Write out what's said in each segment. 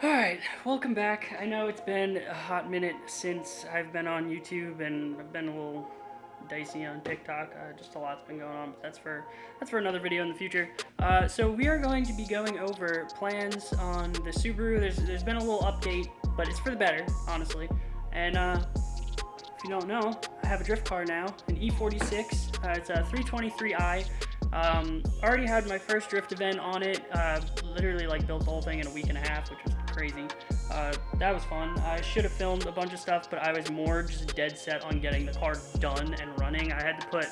Alright, welcome back. I know it's been a hot minute since I've been on YouTube, and I've been a little dicey on TikTok. Just a lot's been going on, but that's for another video in the future. So we are going to be going over plans on the Subaru. There's been a little update, but it's for the better, honestly. And if you don't know, I have a drift car now, an E46. It's a 323i. Already had my first drift event on it. Literally like built the whole thing in a week and a half, which was crazy. That was fun. I should have filmed a bunch of stuff, but I was more just dead set on getting the car done and running. I had to put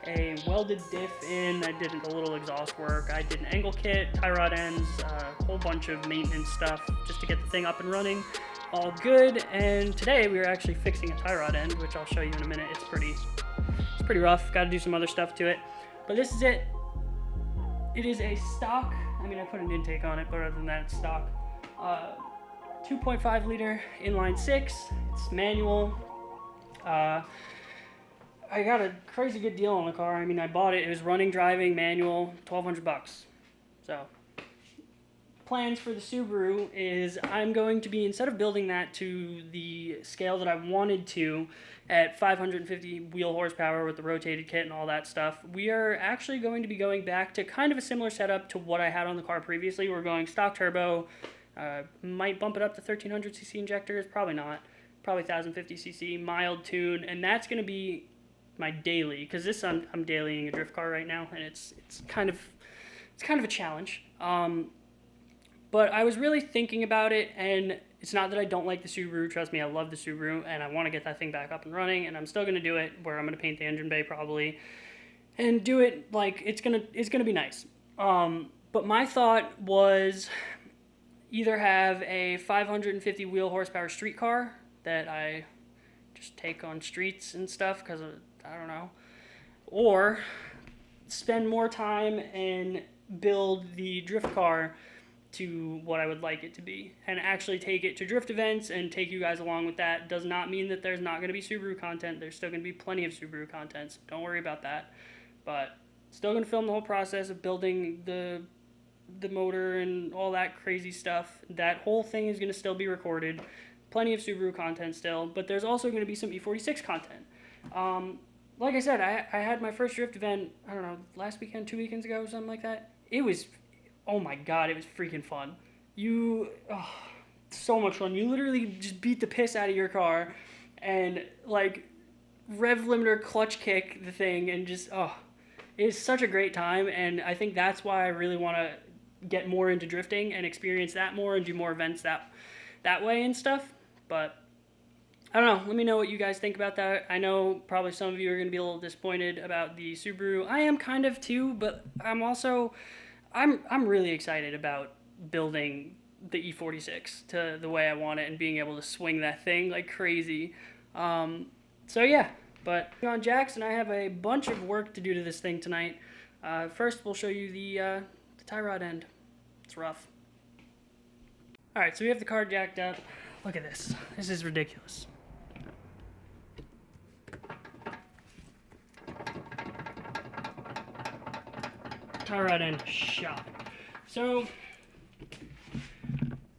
a welded diff in. I did a little exhaust work. I did an angle kit, tie rod ends, a whole bunch of maintenance stuff just to get the thing up and running. All good. And today we are actually fixing a tie rod end, which I'll show you in a minute. It's pretty rough. Got to do some other stuff to it. But this is it. It is a stock, I mean I put an intake on it, but other than that it's stock. 2.5 liter inline 6, it's manual. I got a crazy good deal on the car. I mean I bought it, it was running, driving, manual, $1,200. So, plans for the Subaru is I'm going to be, instead of building that to the scale that I wanted to, at 550 wheel horsepower with the rotated kit and all that stuff, we are actually going to be going back to kind of a similar setup to what I had on the car previously. We're going stock turbo, might bump it up to 1300cc injectors, probably not, probably 1050cc, mild tune, and that's going to be my daily, because this I'm dailying a drift car right now, and it's kind of a challenge. But I was really thinking about it, and it's not that I don't like the Subaru. Trust me, I love the Subaru, and I want to get that thing back up and running, and I'm still going to do it, where I'm going to paint the engine bay probably, and do it like it's gonna be nice. But my thought was either have a 550 wheel horsepower street car that I just take on streets and stuff, because I don't know, or spend more time and build the drift car to what I would like it to be, and actually take it to drift events and take you guys along with that. Does not mean that there's not going to be Subaru content. There's still going to be plenty of Subaru content, so don't worry about that. But still going to film the whole process of building the motor and all that crazy stuff. That whole thing is going to still be recorded. Plenty of Subaru content still, but there's also going to be some E46 content. Like I said, I had my first drift event, I don't know, last weekend, 2 weekends ago, something like that. It was, oh my god, it was freaking fun. So much fun. You literally just beat the piss out of your car and like rev limiter clutch kick the thing, and just, it's such a great time. And I think that's why I really want to get more into drifting and experience that more and do more events that way and stuff. But I don't know, let me know what you guys think about that. I know probably some of you are going to be a little disappointed about the Subaru. I am kind of too, but I'm also, I'm really excited about building the E46 to the way I want it and being able to swing that thing like crazy. So yeah, but on Jackson, I have a bunch of work to do to this thing tonight. First, we'll show you the tie rod end. It's rough. Alright, so we have the car jacked up. Look at this. This is ridiculous. Tie rod end shot. So,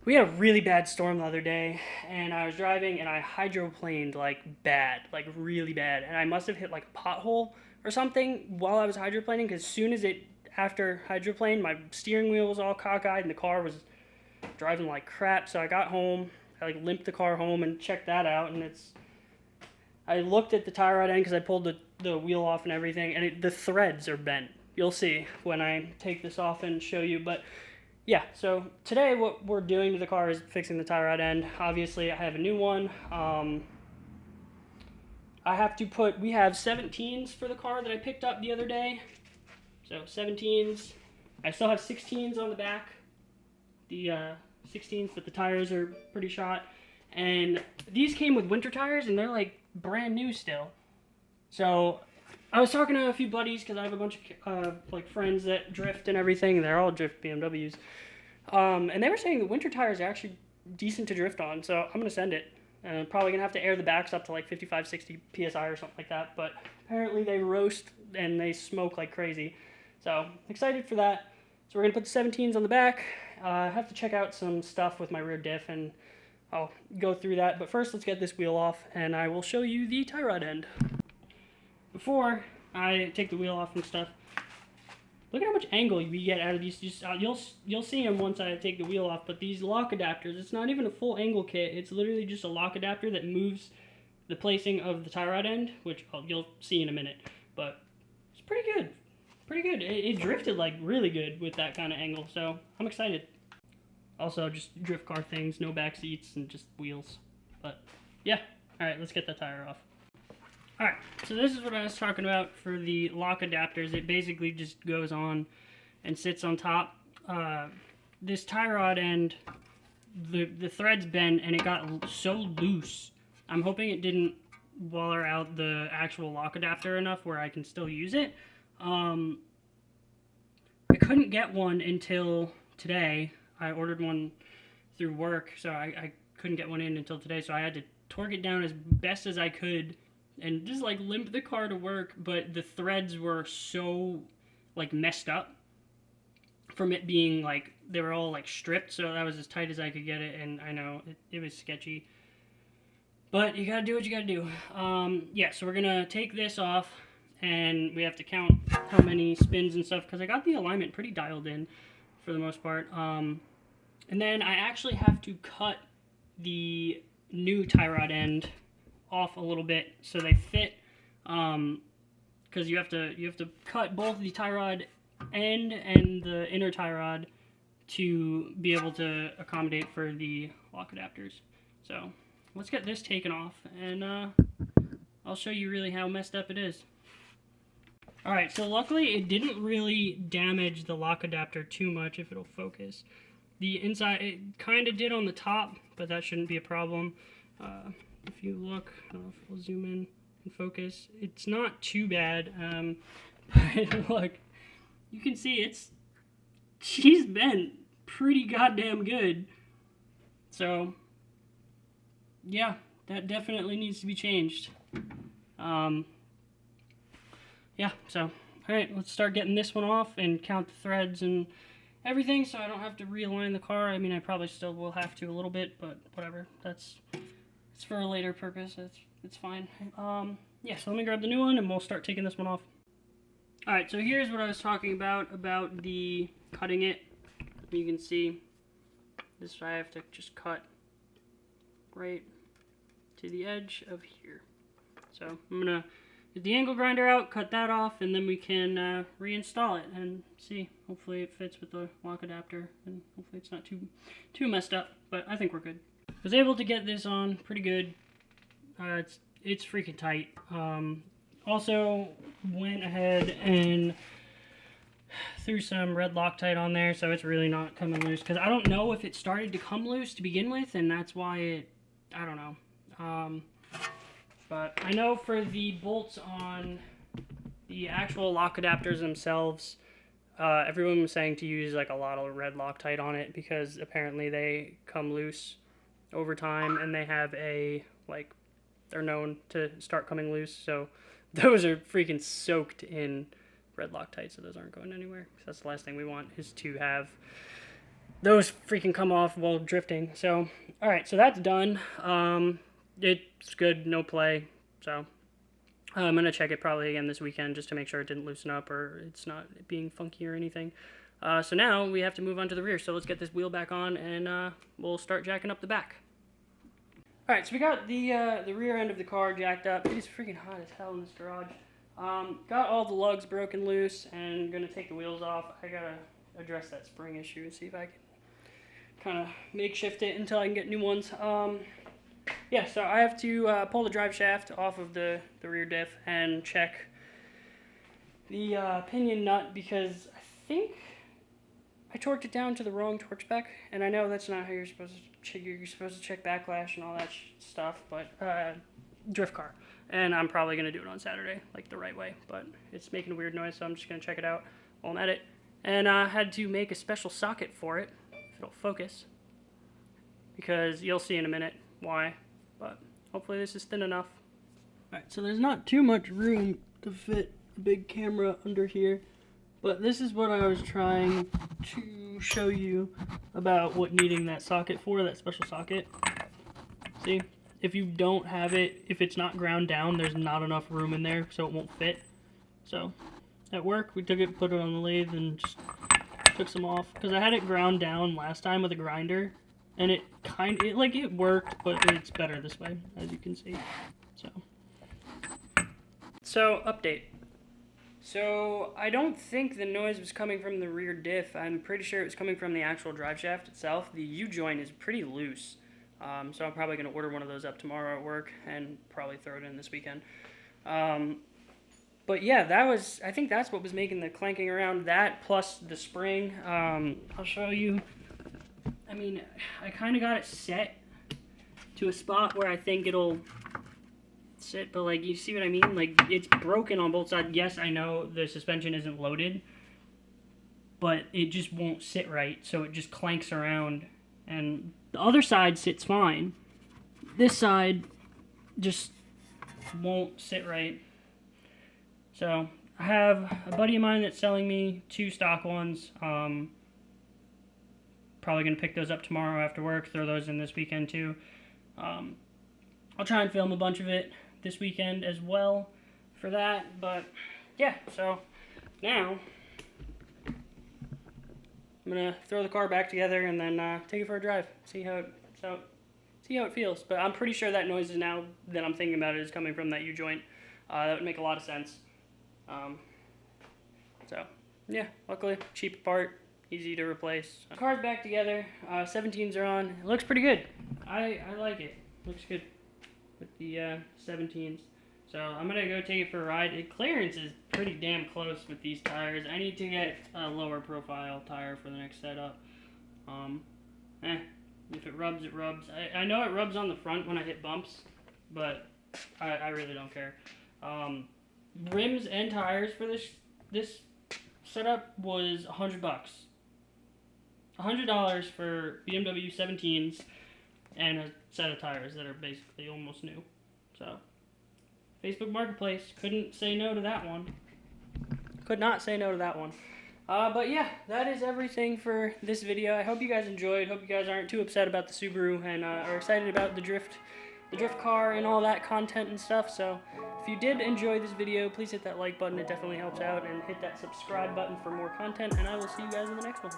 we had a really bad storm the other day, and I was driving and I hydroplaned like bad, like really bad, and I must have hit like a pothole or something while I was hydroplaning, because as soon as after hydroplane, my steering wheel was all cockeyed and the car was driving like crap. So I got home, I like limped the car home and checked that out, and I looked at the tie rod end because I pulled the wheel off and everything, and the threads are bent. You'll see when I take this off and show you. But yeah, so today what we're doing to the car is fixing the tie rod end. Obviously I have a new one. We have 17s for the car that I picked up the other day. So 17s. I still have 16s on the back. The 16s, but the tires are pretty shot. And these came with winter tires, and they're like brand new still. So I was talking to a few buddies, because I have a bunch of like friends that drift and everything. They're all drift BMWs. And they were saying the winter tires are actually decent to drift on, so I'm going to send it. Probably going to have to air the backs up to like 55, 60 PSI or something like that, but apparently they roast and they smoke like crazy. So, excited for that. So we're going to put the 17s on the back, I have to check out some stuff with my rear diff, and I'll go through that. But first, let's get this wheel off, and I will show you the tie rod end. Before I take the wheel off and stuff, look at how much angle we get out of these. You'll see them once I take the wheel off, but these lock adapters, it's not even a full angle kit. It's literally just a lock adapter that moves the placing of the tie rod end, which you'll see in a minute. But it's pretty good. Pretty good. It drifted like really good with that kind of angle, so I'm excited. Also, just drift car things, no back seats and just wheels. But yeah, all right, let's get that tire off. All right, so this is what I was talking about for the lock adapters. It basically just goes on and sits on top. This tie rod end, the thread's bent and it got so loose. I'm hoping it didn't waller out the actual lock adapter enough where I can still use it. I couldn't get one until today. I ordered one through work, so I couldn't get one in until today, so I had to torque it down as best as I could and just like limp the car to work, but the threads were so like messed up from it being like, they were all like stripped, so that was as tight as I could get it, and I know it was sketchy. But you gotta do what you gotta do. Yeah, so we're gonna take this off, and we have to count how many spins and stuff, because I got the alignment pretty dialed in for the most part. And then I actually have to cut the new tie rod end off a little bit so they fit, because you have to cut both the tie rod end and the inner tie rod to be able to accommodate for the lock adapters. So let's get this taken off, and I'll show you really how messed up it is. Alright, so luckily it didn't really damage the lock adapter too much, if it'll focus. The inside, it kind of did on the top, but that shouldn't be a problem. If you look, I don't know if we'll zoom in and focus, it's not too bad. But look, you can see she's bent pretty goddamn good. So yeah, that definitely needs to be changed. Yeah, so, alright, let's start getting this one off and count the threads and everything so I don't have to realign the car. I mean, I probably still will have to a little bit, but whatever. It's for a later purpose. It's fine. Yeah, so let me grab the new one and we'll start taking this one off. Alright, so here's what I was talking about the cutting it. You can see this I have to just cut right to the edge of here. So I'm gonna get the angle grinder out, cut that off, and then we can reinstall it and see. Hopefully it fits with the lock adapter, and hopefully it's not too messed up, but I think we're good. Was able to get this on pretty good. It's freaking tight. Also went ahead and threw some red Loctite on there, so it's really not coming loose, because I don't know if it started to come loose to begin with, and that's why I don't know. But I know for the bolts on the actual lock adapters themselves, everyone was saying to use like a lot of red Loctite on it, because apparently they come loose over time, and they have they're known to start coming loose, so those are freaking soaked in red Loctite, so those aren't going anywhere. So that's the last thing we want, is to have those freaking come off while drifting. So, alright, so that's done. It's good, no play, so I'm going to check it probably again this weekend just to make sure it didn't loosen up or it's not being funky or anything. So now we have to move on to the rear, so let's get this wheel back on and we'll start jacking up the back. Alright, so we got the rear end of the car jacked up. It's freaking hot as hell in this garage. Got all the lugs broken loose and going to take the wheels off. I got to address that spring issue and see if I can kind of makeshift it until I can get new ones. Yeah, so I have to pull the drive shaft off of the rear diff and check the pinion nut, because I think I torqued it down to the wrong torque spec, and I know that's not how you're supposed to check. You're supposed to check backlash and all that stuff, but drift car. And I'm probably going to do it on Saturday, like the right way, but it's making a weird noise, so I'm just going to check it out while I'm at it. And I had to make a special socket for it, if it'll focus, because you'll see in a minute why, but hopefully this is thin enough. Alright, so there's not too much room to fit a big camera under here, but this is what I was trying to show you about what needing that socket for, that special socket. See, if you don't have it, if it's not ground down, there's not enough room in there, so it won't fit. So at work, we took it, put it on the lathe, and just took some off, because I had it ground down last time with a grinder, and it worked, but it's better this way, as you can see. So update. So I don't think the noise was coming from the rear diff. I'm pretty sure it was coming from the actual drive shaft itself. The U-joint is pretty loose, so I'm probably going to order one of those up tomorrow at work and probably throw it in this weekend. But yeah, I think that's what was making the clanking around. That plus the spring. I'll show you. I mean, I kind of got it set to a spot where I think it'll sit, but like, you see what I mean? Like, it's broken on both sides. Yes, I know the suspension isn't loaded, but it just won't sit right, so it just clanks around. And the other side sits fine. This side just won't sit right. So I have a buddy of mine that's selling me 2 stock ones. Probably going to pick those up tomorrow after work, throw those in this weekend too. I'll try and film a bunch of it this weekend as well for that. But yeah, so now I'm going to throw the car back together and then take it for a drive, see how it feels. But I'm pretty sure that noise is, now that I'm thinking about it, is coming from that U-joint. That would make a lot of sense. So yeah, luckily cheap part, easy to replace. Car's back together. 17s are on. It looks pretty good. I like it. Looks good with the 17s. So I'm gonna go take it for a ride. The clearance is pretty damn close with these tires. I need to get a lower profile tire for the next setup. If it rubs, it rubs. I know it rubs on the front when I hit bumps, but I really don't care. Rims and tires for this setup was $100. $100 for BMW 17s and a set of tires that are basically almost new. So Facebook Marketplace, couldn't say no to that one. Could not say no to that one. But yeah, that is everything for this video. I hope you guys enjoyed. Hope you guys aren't too upset about the Subaru and are excited about the drift car and all that content and stuff. So if you did enjoy this video, please hit that like button. It definitely helps out. And hit that subscribe button for more content. And I will see you guys in the next one.